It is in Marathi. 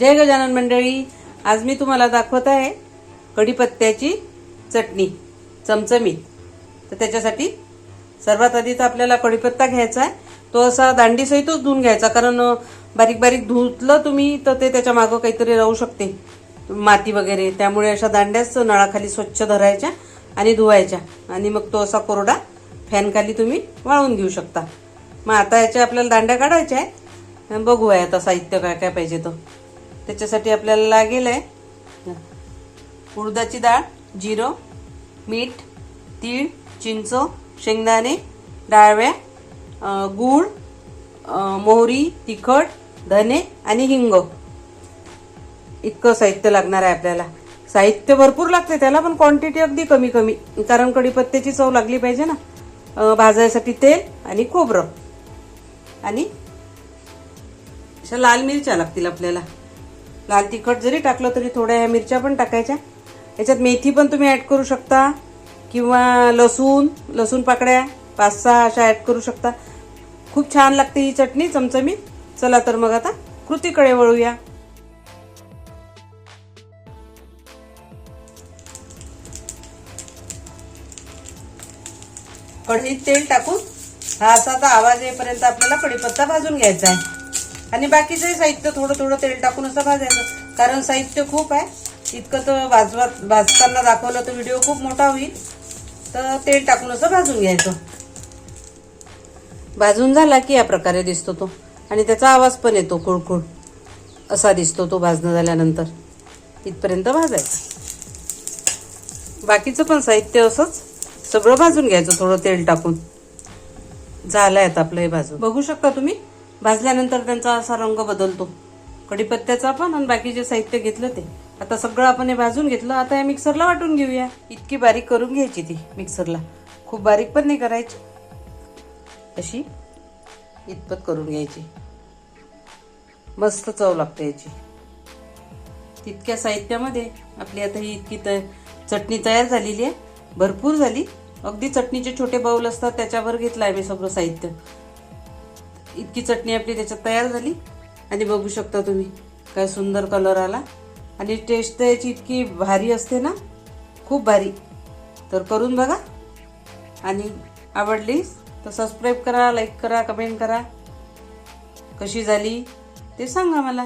जय गजानन मंडळी, आज मी तुम्हाला दाखवत आहे कढीपत्त्याची चटणी चमचमीत। तर त्याच्यासाठी सर्वात आधी तर आपल्याला कढीपत्ता घ्यायचा आहे। तो असा दांडीसहितच धुवून घ्यायचा, कारण बारीक बारीक धुतलं तुम्ही तर ते त्याच्या मागं काहीतरी राहू शकते, माती वगैरे। त्यामुळे अशा दांड्याच नळाखाली स्वच्छ धरायच्या आणि धुवायच्या, आणि मग तो असा कोरडा फॅन खाली तुम्ही वाळवून घेऊ शकता। मग आता याच्या आपल्याला दांड्या काढायच्या आहेत। बघूया आता साहित्य काय काय पाहिजे। तो त्याच्यासाठी आपल्याला लागेल आहे उडदाची डाळ, जिरं, मीठ, तीळ, चिंच, शेंगदाणे, डाळव्या, गूळ, मोहरी, तिखट, धने आणि हिंग। इतकं साहित्य लागणार आहे आपल्याला। साहित्य भरपूर लागते त्याला, पण क्वांटिटी अगदी कमी कमी, कारण कढीपत्त्याची चव लागली पाहिजे ना। भाजायसाठी तेल आणि खोबरं आणि अशा लाल मिरच्या लागतील आपल्याला। लाल तिखट जरी टाकलं तरी थोड्या ह्या मिरच्या पण टाकायच्या। याच्यात मेथी पण तुम्ही ऍड करू शकता, किंवा लसूण पाकळ्या 5-6 अशा ऍड करू शकता। खूप छान लागते ही चटणी चमचमीत। चला तर मग आता कृतीकडे वळूया। कढईत तेल टाकून हा असा आवाज येईपर्यंत आपल्याला कढीपत्ता भाजून घ्यायचा आहे, आणि बाकीचे साहित्य थोडं थोडं तेल टाकून असं भाजायचं, कारण साहित्य खूप आहे। इतकं तर भाजताना दाखवलं तर व्हिडिओ खूप मोठा होईल, तर तेल टाकून असं भाजून घ्यायचं। भाजून झाला की या प्रकारे दिसतो तो, आणि त्याचा आवाज पण येतो, खुळखुळ असा दिसतो तो भाजणं झाल्यानंतर। इथपर्यंत भाजायचं। बाकीचं पण साहित्य असंच सगळं भाजून घ्यायचं थोडं तेल टाकून। झालंय आता आपलं हे भाजून। बघू शकता तुम्ही, भाजल्यानंतर त्यांचा असा रंग बदलतो कढीपत्त्याचा पण, आणि बाकीचे साहित्य घेतलं ते। आता सगळं आपण हे भाजून घेतलं। आता या मिक्सरला वाटून घेऊया। इतकी बारीक करून घ्यायची ती मिक्सरला, खूप बारीक पण नाही करायची, अशी इतपत करून घ्यायची। मस्त चव लागते याची। तितक्या साहित्यामध्ये आपली आता ही इतकी चटणी तयार झालेली आहे। भरपूर झाली, अगदी चटणीचे छोटे बाउल असतात त्याच्यावर घेतलाय मी सगळं साहित्य। इतकी चटणी आपली त्याच्यात तयार झाली, आणि बघू शकता तुम्ही काय सुंदर कलर आला, आणि टेस्ट त्याची इतकी भारी असते ना, खूप भारी। तर करून बघा, आणि आवडली तर सबस्क्राईब करा, लाईक करा, कमेंट करा। कशी झाली ते सांगा मला।